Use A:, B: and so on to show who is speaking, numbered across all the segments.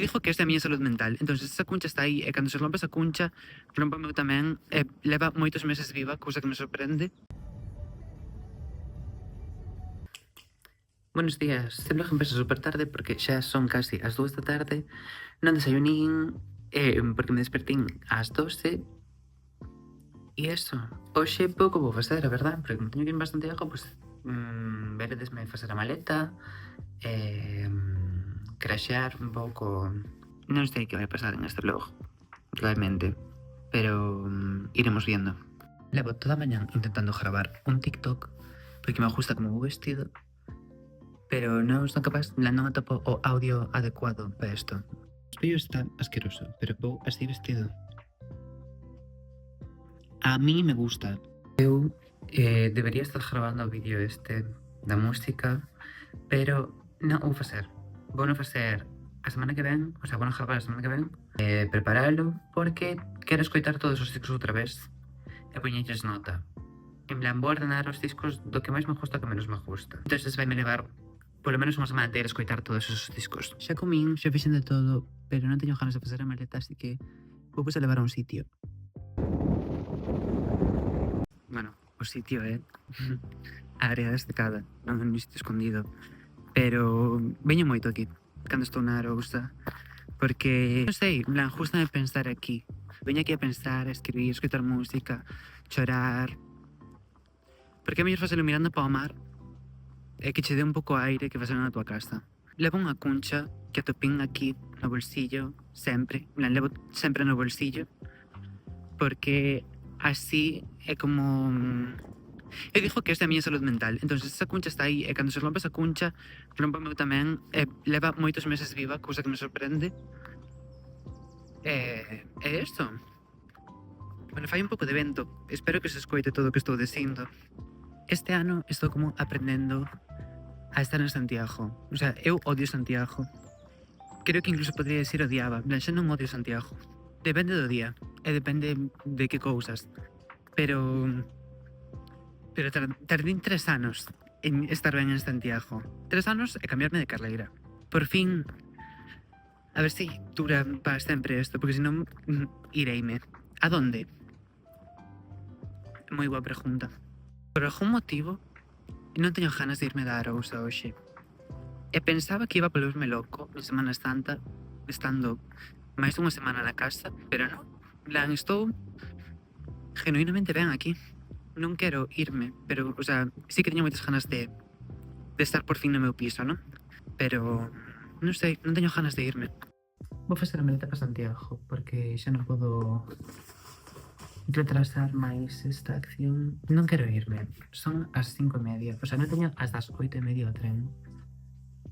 A: dixo que esta é a miña salud mental. Entón, esa cuncha está aí, e cando se rompe esa cuncha, rompame tamén, leva moitos meses viva, cousa que me sorprende. Buenos días, sempre que empiezo super tarde porque xa son casi as 2 da tarde, non desayunín, porque me despertín ás 12. E eso, hoxe pouco vou facer, a verdad, porque como teño que ir bastante algo, pois, veredesme facer a maleta, crashear un pouco. Non sei que vai pasar en este vlog, realmente, pero iremos viendo. Levo toda a mañá intentando gravar un TikTok porque me gusta como vou vestido, pero non son capaz, non atopo o audio adecuado para isto. O espello está asqueroso, pero vou así vestido. A mí me gusta. Eu debería estar grabando o vídeo este da música, pero non o vou facer. Vou non facer a semana que ven, o sea, vou non gravar a semana que ven, preparalo, porque quero escoitar todos os discos outra vez e poñelles nota. En plan, vou ordenar os discos do que máis me gusta ao que menos me gusta. Entonces vai me levar polo menos unha semana inteira escoitar todos esos discos. Xa comín, xa fixen de todo, pero non teño ganas de facer a maleta, así que vou a levar a un sitio. Bueno, o sitio é a área destacada, non é un sitio escondido. Pero veño moito aquí, cando estou na Arousa, porque, non sei, en plan, justame pensar aquí. Veño aquí a pensar, a escribir, a escoitar música, chorar. Porque é mellor facelo mirando para o mar e que che dé un pouco aire que facelo na tua casa. Levo unha cuncha que atopín aquí no bolsillo, sempre, en plan, levo sempre no bolsillo, porque así é como... Eu dixo que esta é a miña salud mental. Entón, esa cuncha está aí, e cando se rompe esa cuncha, rompame tamén, leva moitos meses viva, cousa que me sorprende. É isto. Bueno, fai un pouco de vento. Espero que se escoite todo o que estou dicindo. Este ano estou como aprendendo a estar en Santiago. O sea, eu odio Santiago. Creo que incluso podría decir odiaba. En plan, xa non odio Santiago. Depende do día. E depende de que cousas. Pero tardín 3 anos en estar ben en Santiago. 3 anos e cambiarme de carreira. Por fin, a ver se dura para sempre isto, porque senón ireime. A donde? Moi boa pregunta. Por algún motivo, non teño ganas de irme da Arousa hoxe. E pensaba que iba a volverme loco en Semana Santa, estando máis dunha semana na casa, pero non. En plan, estou genuinamente ben aquí. Non quero irme, pero, o sea, sí que teño moitas ganas de estar por fin no meu piso, non? Pero, non sei, non teño ganas de irme. Vou facer a maleta para Santiago, porque xa non podo retrasar máis esta acción. Non quero irme, son as 5:30, o sea, non teño as das 8:30 o tren,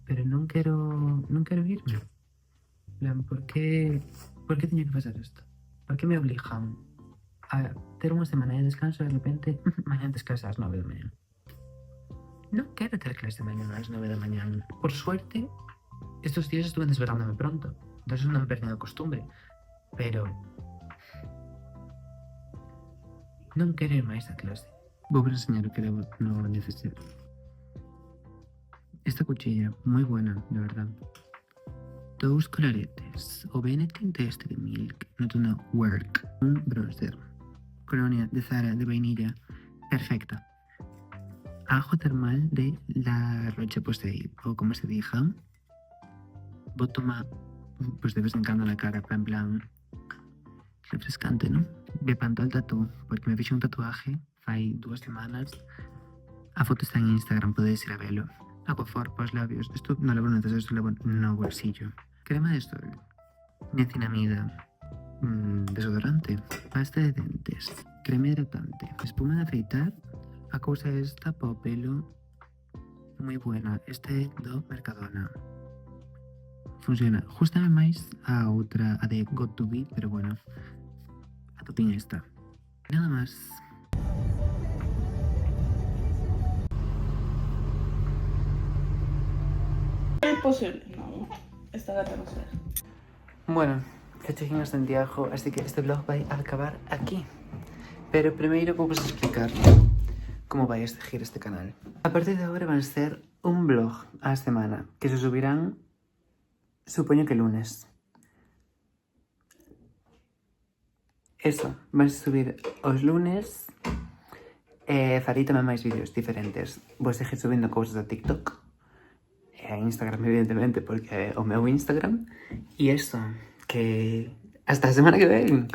A: pero non quero irme. En plan, por que teño que facer isto? Por que me obligan a ter unha semana de descanso e de repente mañá descansa ás 9 da mañá? Non quero ter clase mañá ás 9 da mañá. Por suerte, estos días estuve desvelándome pronto, entonces non perdí a costumbre, pero non quero ir máis a clase. Vou enseñar o que levo no neceser. Esta cuchilla, moi buena, de verdad. 2 colaretes, o Benetton Test de Milk, no tono Work, un bronzer, colonia de Zara de vainilla, perfecta. Ajo termal de La Roche-Posay, o como se diga. Vou tomar, pues de vez en cando na cara, en plan, refrescante, ¿no? Me pantó el tatú, porque me fixe un tatuaje fai 2 semanas. A foto está en Instagram, podedes ir a velo. Aquaphor para os labios. Isto non levo nada, isto levo no bolsillo. Crema de sol, niacinamida, desodorante, pasta de dentes, crema hidratante, espuma de afeitar. A cousa esta para o pelo moi buena. Este é do Mercadona. Funciona. Justame máis a outra, a de Got To Be, pero bueno, a topín esta. Nada máis.
B: Es posible, no. Esta gata no sé.
A: Bueno, xa cheguei a Santiago, así que este vlog vai a acabar aquí. Pero primeiro vou vos explicar como vai a seguir este canal. A partir de agora van ser un vlog á semana, que se subirán, supoño que lunes. eso, vais a subir os lunes. Farei tamén máis vídeos diferentes. Vou seguir subindo cousas a TikTok. A Instagram, evidentemente, porque é o meu Instagram. E eso, que hasta a semana que ven.